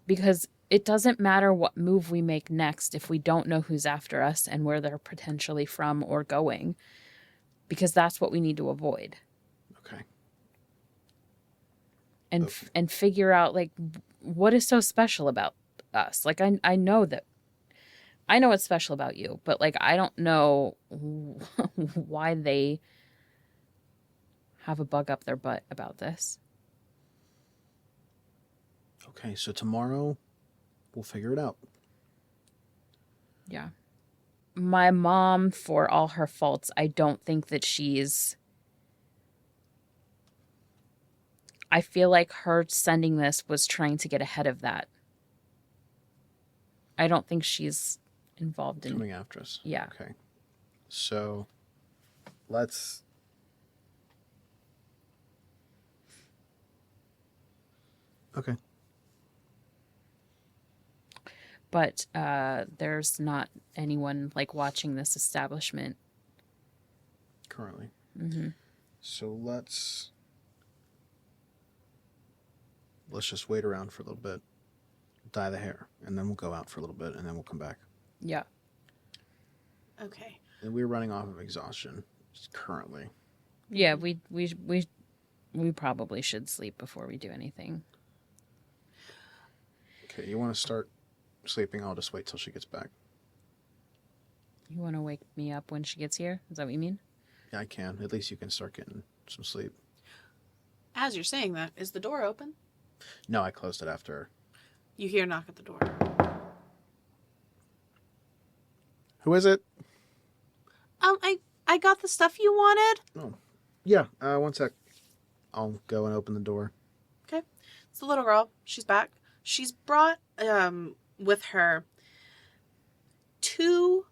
Because it doesn't matter what move we make next if we don't know who's after us and where they're potentially from or going, because that's what we need to avoid. Okay. And figure out, like, what is so special about us. Like, I know what's special about you, but, like, I don't know why they have a bug up their butt about this. Okay, so tomorrow we'll figure it out. Yeah. My mom, for all her faults, I don't think that I feel like her sending this was trying to get ahead of that. I don't think she's involved in coming after us. Yeah. Okay. So let's Okay. But there's not anyone like watching this establishment Currently. Mm-hmm. So let's just wait around for a little bit, dye the hair, and then we'll go out for a little bit, and then we'll come back. Yeah. Okay. And we're running off of exhaustion currently. Yeah, we probably should sleep before we do anything. Okay, you want to start sleeping? I'll just wait till she gets back. You want to wake me up when she gets here? Is that what you mean? Yeah, I can. At least you can start getting some sleep. As you're saying that, is the door open? No, I closed it after her. You hear a knock at the door. Who is it? I got the stuff you wanted. Oh, yeah. One sec. I'll go and open the door. Okay. It's the little girl. She's back. She's brought with her 2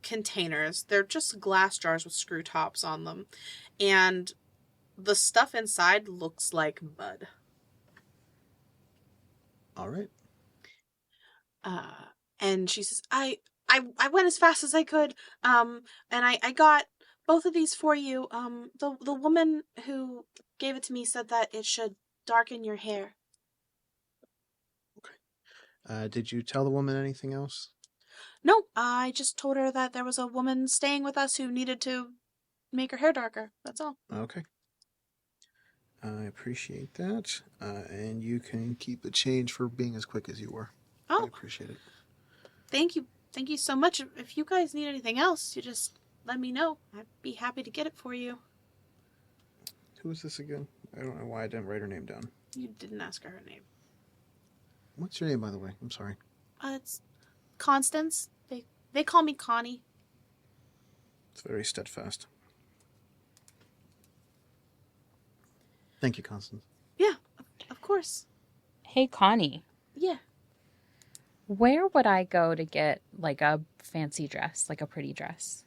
containers. They're just glass jars with screw tops on them. And the stuff inside looks like mud. All right. And she says, I went as fast as I could, and I got both of these for you. The woman who gave it to me said that it should darken your hair. Okay. Did you tell the woman anything else? No, I just told her that there was a woman staying with us who needed to make her hair darker. That's all. Okay. I appreciate that. And you can keep the change for being as quick as you were. Oh. I appreciate it. Thank you. Thank you so much. If you guys need anything else, you just let me know. I'd be happy to get it for you. Who is this again? I don't know why I didn't write her name down. You didn't ask her name. What's your name, by the way? I'm sorry. It's Constance. They call me Connie. It's very steadfast. Thank you, Constance. Yeah, of course. Hey, Connie. Yeah. Where would I go to get like a fancy dress, like a pretty dress?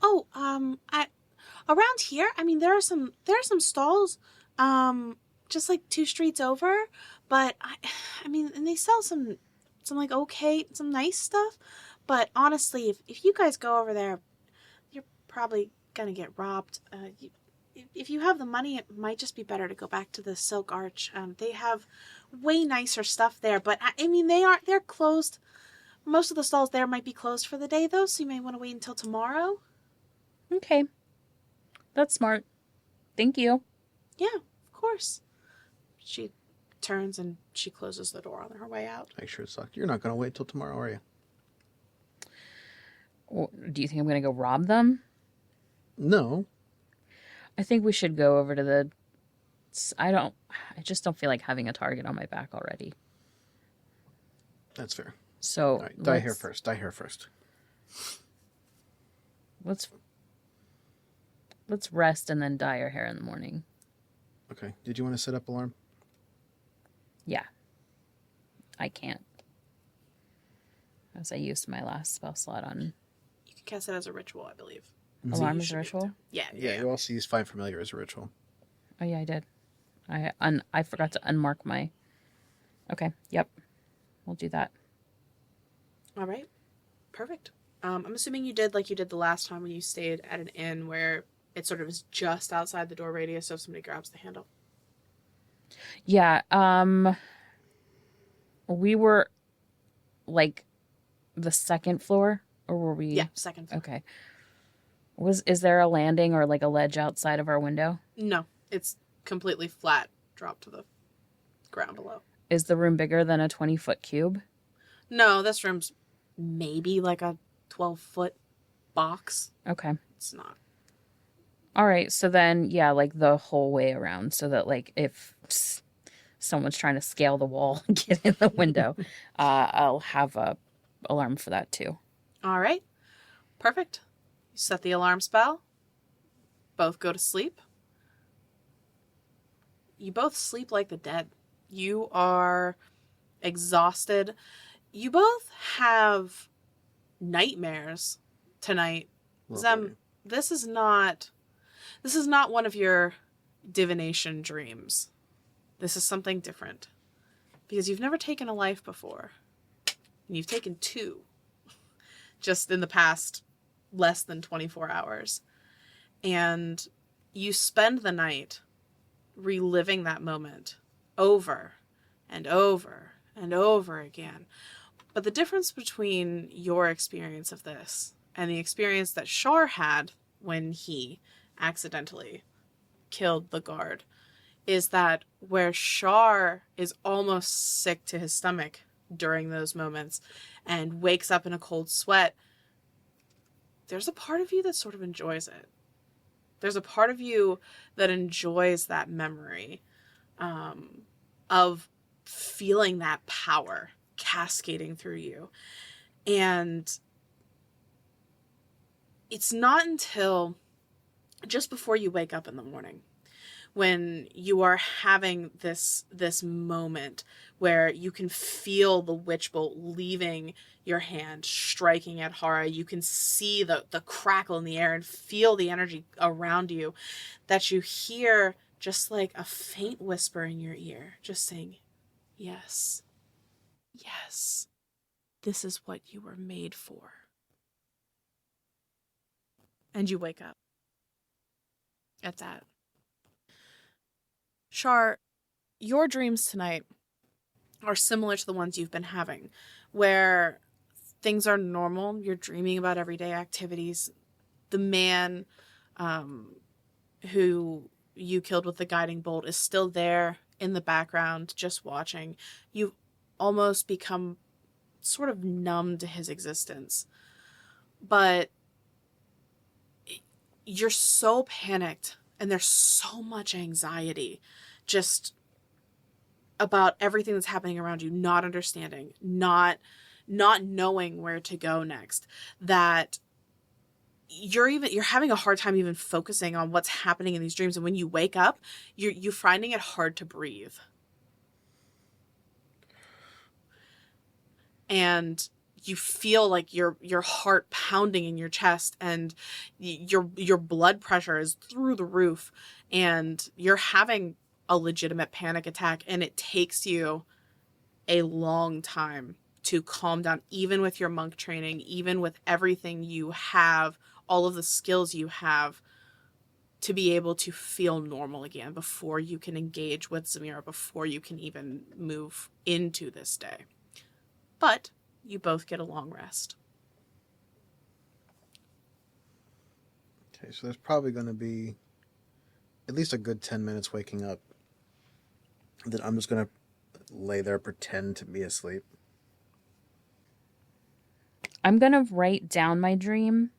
Oh, around here, I mean, there are some stalls, just like 2 streets over, But I mean, and they sell some like okay, some nice stuff. But honestly, if you guys go over there, you're probably gonna get robbed. If you have the money, it might just be better to go back to the Silk Arch. They have way nicer stuff there. But I mean, they're closed. Most of the stalls there might be closed for the day, though, so you may want to wait until tomorrow. Okay. That's smart. Thank you. Yeah, of course. She turns and she closes the door on her way out. Make sure it's locked. You're not going to wait till tomorrow, are you? Do you think I'm going to go rob them? No. I think we should go over to the... I just don't feel like having a target on my back already. That's fair. So... All right, die here first. Die here first. Let's rest and then dye our hair in the morning. Okay. Did you want to set up alarm? Yeah. I can't. As I used my last spell slot on... You can cast it as a ritual, I believe. Alarm is a ritual? Yeah. You also use Find Familiar as a ritual. Oh, yeah, I did. I forgot to unmark my... Okay, yep. We'll do that. All right. Perfect. I'm assuming you did like you did the last time when you stayed at an inn where it sort of is just outside the door radius, so if somebody grabs the handle. Yeah, we were like the second floor, or were we? Yeah, second floor. Okay. Is there a landing or like a ledge outside of our window? No, it's completely flat, drop to the ground below. Is the room bigger than a 20-foot cube? No, this room's maybe like a 12-foot box. Okay. It's not. All right, so then, yeah, like the whole way around, so that like if someone's trying to scale the wall and get in the window, I'll have a alarm for that too. All right. Perfect. You set the alarm spell. Both go to sleep. You both sleep like the dead. You are exhausted. You both have nightmares tonight. Zem, this is not one of your divination dreams. This is something different. Because you've never taken a life before. And you've taken 2. Just in the past less than 24 hours. And you spend the night reliving that moment over and over and over again. But the difference between your experience of this and the experience that Char had when he accidentally killed the guard is that where Char is almost sick to his stomach during those moments and wakes up in a cold sweat, there's a part of you that sort of enjoys it. There's a part of you that enjoys that memory of feeling that power cascading through you. And it's not until just before you wake up in the morning when you are having this moment where you can feel the witch bolt leaving your hand, striking at Adhara. You can see the crackle in the air and feel the energy around you, that you hear just like a faint whisper in your ear, just saying, yes, yes, this is what you were made for. And you wake up at that. Char, your dreams tonight are similar to the ones you've been having, where things are normal. You're dreaming about everyday activities. The man who you killed with the guiding bolt is still there in the background, just watching. You've almost become sort of numb to his existence. But you're so panicked and there's so much anxiety just about everything that's happening around you, not understanding, not knowing where to go next, that you're having a hard time even focusing on what's happening in these dreams. And when you wake up, you're finding it hard to breathe. And you feel like your heart pounding in your chest, and your blood pressure is through the roof, and you're having a legitimate panic attack, and it takes you a long time to calm down, even with your monk training, even with everything you have, all of the skills you have, to be able to feel normal again before you can engage with Zemira, before you can even move into this day. But you both get a long rest. Okay, so there's probably going to be at least a good 10 minutes waking up. Then I'm just going to lay there, pretend to be asleep. I'm going to write down my dream,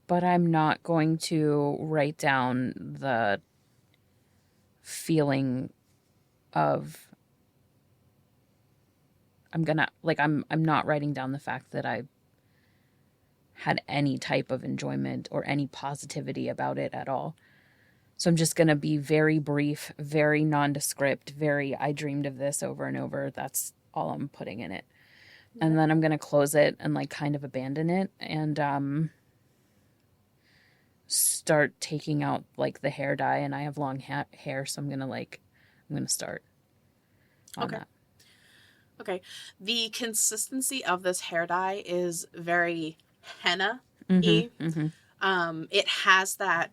but I'm not going to write down the feeling of... I'm not writing down the fact that I had any type of enjoyment or any positivity about it at all. So I'm just going to be very brief, very nondescript, I dreamed of this over and over. That's all I'm putting in it. And then I'm going to close it and like kind of abandon it and start taking out like the hair dye. And I have long hair, so I'm going to start on that. Okay. The consistency of this hair dye is very henna-y. It has that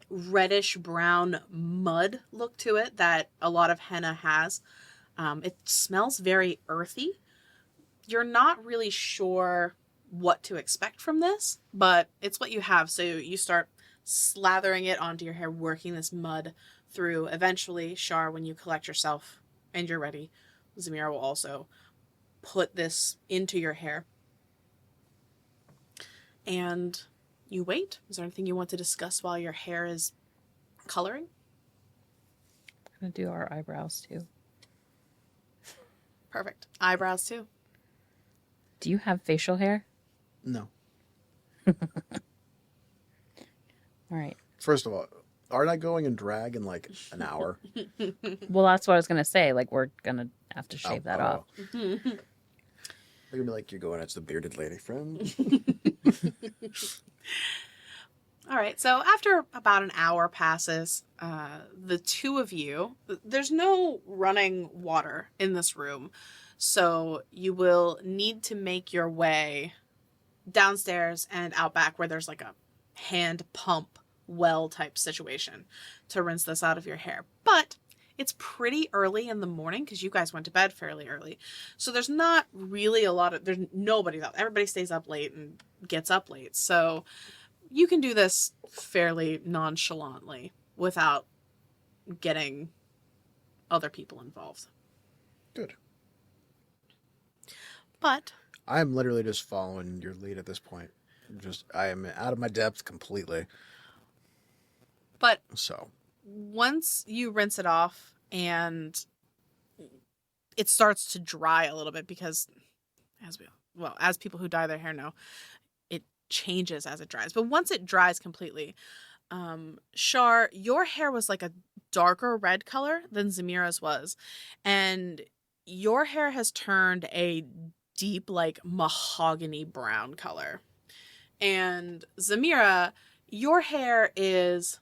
reddish brown mud look to it that a lot of henna has. It smells very earthy. You're not really sure what to expect from this, but it's what you have. So you start slathering it onto your hair, working this mud through. Eventually, Char, when you collect yourself and you're ready, Zemira will also put this into your hair. And you wait. Is there anything you want to discuss while your hair is coloring? I'm going to do our eyebrows too. Perfect. Eyebrows too. Do you have facial hair? No. All right. First of all, aren't I going in drag in like an hour? Well, that's what I was going to say. Like, we're going to have to shave that off. They're going to be like, you're going as the bearded lady friend. All right. So after about an hour passes, the two of you, there's no running water in this room. So you will need to make your way downstairs and out back where there's like a hand pump well type situation to rinse this out of your hair. But it's pretty early in the morning because you guys went to bed fairly early. So there's not really there's nobody out. Everybody stays up late and gets up late. So you can do this fairly nonchalantly without getting other people involved. Good. But I'm literally just following your lead at this point. I am out of my depth completely. But so once you rinse it off and it starts to dry a little bit because as people who dye their hair know, it changes as it dries. But once it dries completely, Char, your hair was like a darker red color than Zemira's was. And your hair has turned a deep, like mahogany brown color. And Zemira, your hair is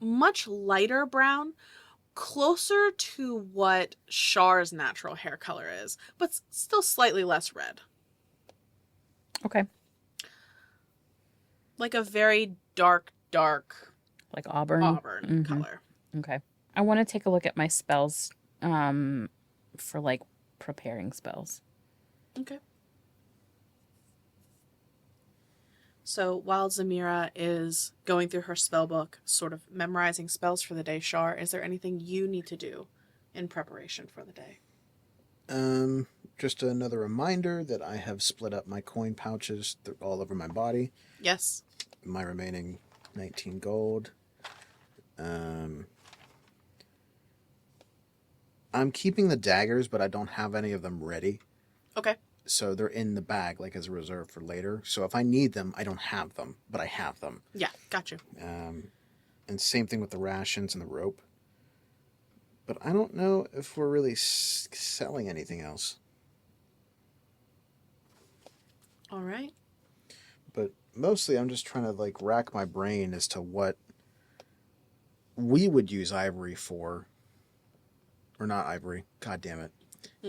much lighter brown, closer to what Char's natural hair color is, but still slightly less red. Okay. Like a very dark, like auburn color. Okay. I want to take a look at my spells for like preparing spells. Okay. So while Zemira is going through her spell book, sort of memorizing spells for the day, Char, is there anything you need to do in preparation for the day? Just another reminder that I have split up my coin pouches all over my body. Yes. My remaining 19 gold. I'm keeping the daggers, but I don't have any of them ready. Okay. So they're in the bag, like as a reserve for later. So if I need them, I don't have them, but I have them. Yeah, got you. And same thing with the rations and the rope. But I don't know if we're really selling anything else. All right. But mostly I'm just trying to like rack my brain as to what we would use ivory for, or not ivory, god damn it,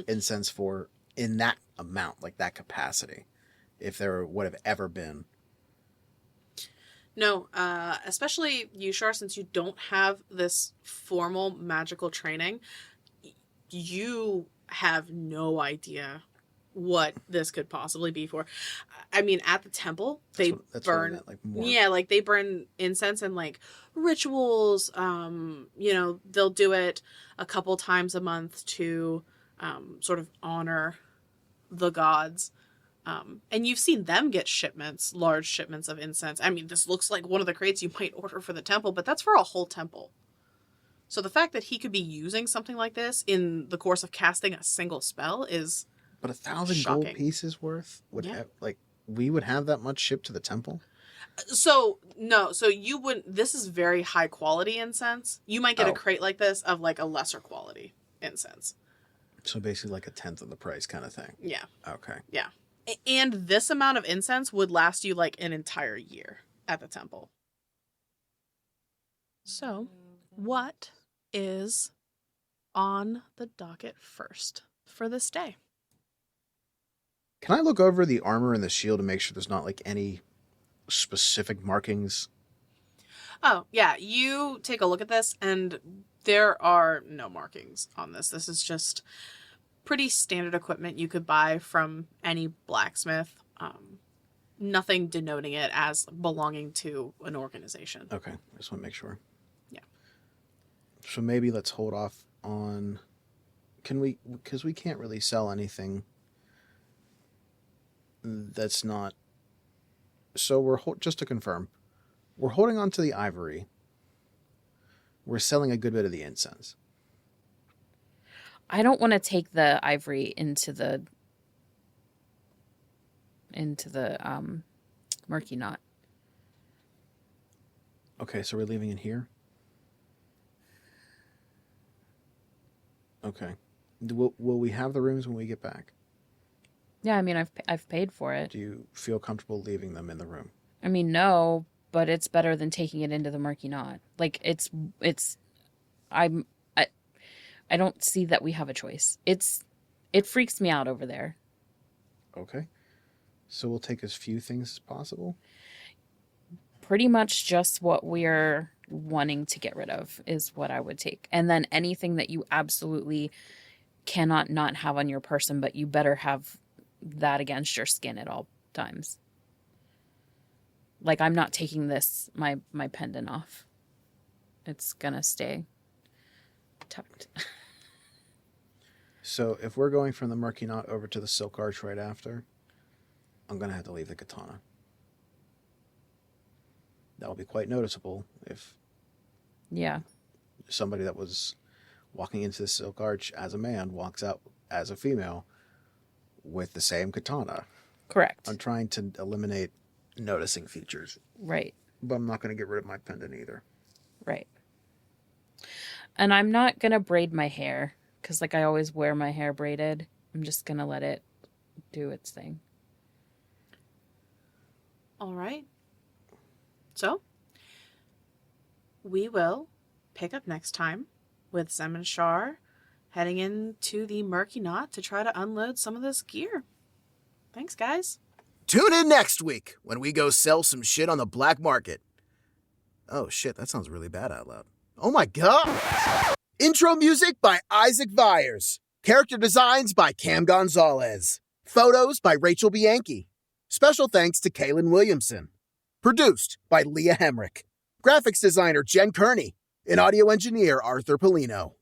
incense for in that amount, like that capacity, if there would have ever been. No, especially you, Char, since you don't have this formal magical training, you have no idea what this could possibly be for. I mean, at the temple, they That's burn, what I meant, like more. yeah, like they burn incense and like rituals. They'll do it a couple times a month to sort of honor the gods. And you've seen them get shipments, large shipments of incense. I mean, this looks like one of the crates you might order for the temple, but that's for a whole temple. So the fact that he could be using something like this in the course of casting a single spell is But 1,000 shocking. gold pieces worth would Yeah. have, like, we would have that much shipped to the temple? So you wouldn't. This is very high quality incense. You might get a crate like this of like a lesser quality incense. So basically like a tenth of the price kind of thing. Yeah. Okay. Yeah. And this amount of incense would last you like an entire year at the temple. So, what is on the docket first for this day? Can I look over the armor and the shield to make sure there's not like any specific markings? Oh, yeah. You take a look at this and there are no markings on this. This is just pretty standard equipment you could buy from any blacksmith. Nothing denoting it as belonging to an organization. Okay, I just want to make sure. Yeah. So maybe let's hold off on... because we can't really sell anything that's not... So we're... just to confirm, we're holding on to the ivory. We're selling a good bit of the incense. I don't want to take the ivory into the murky knot. Okay, so we're leaving it here? Okay. Will we have the rooms when we get back? Yeah, I mean, I've paid for it. Do you feel comfortable leaving them in the room? I mean, no, but it's better than taking it into the murky knot. Like I don't see that we have a choice. It freaks me out over there. Okay. So we'll take as few things as possible? Pretty much just what we're wanting to get rid of is what I would take. And then anything that you absolutely cannot not have on your person, but you better have that against your skin at all times. Like, I'm not taking my pendant off. It's gonna stay tucked. So if we're going from the murky knot over to the silk arch right after, I'm going to have to leave the katana. That'll be quite noticeable if Yeah. somebody that was walking into the silk arch as a man walks out as a female with the same katana. Correct. I'm trying to eliminate noticing features. Right. But I'm not going to get rid of my pendant either. Right. And I'm not going to braid my hair because, like, I always wear my hair braided. I'm just going to let it do its thing. All right. So, we will pick up next time with Zemira and Char heading into the murky knot to try to unload some of this gear. Thanks, guys. Tune in next week when we go sell some shit on the black market. Oh shit, that sounds really bad out loud. Oh my god! Intro music by Isaac Vyers. Character designs by Cam Gonzalez. Photos by Rachel Bianchi. Special thanks to Kaylin Williamson. Produced by Leah Hemrick. Graphics designer Jen Kearney. And audio engineer Arthur Polino.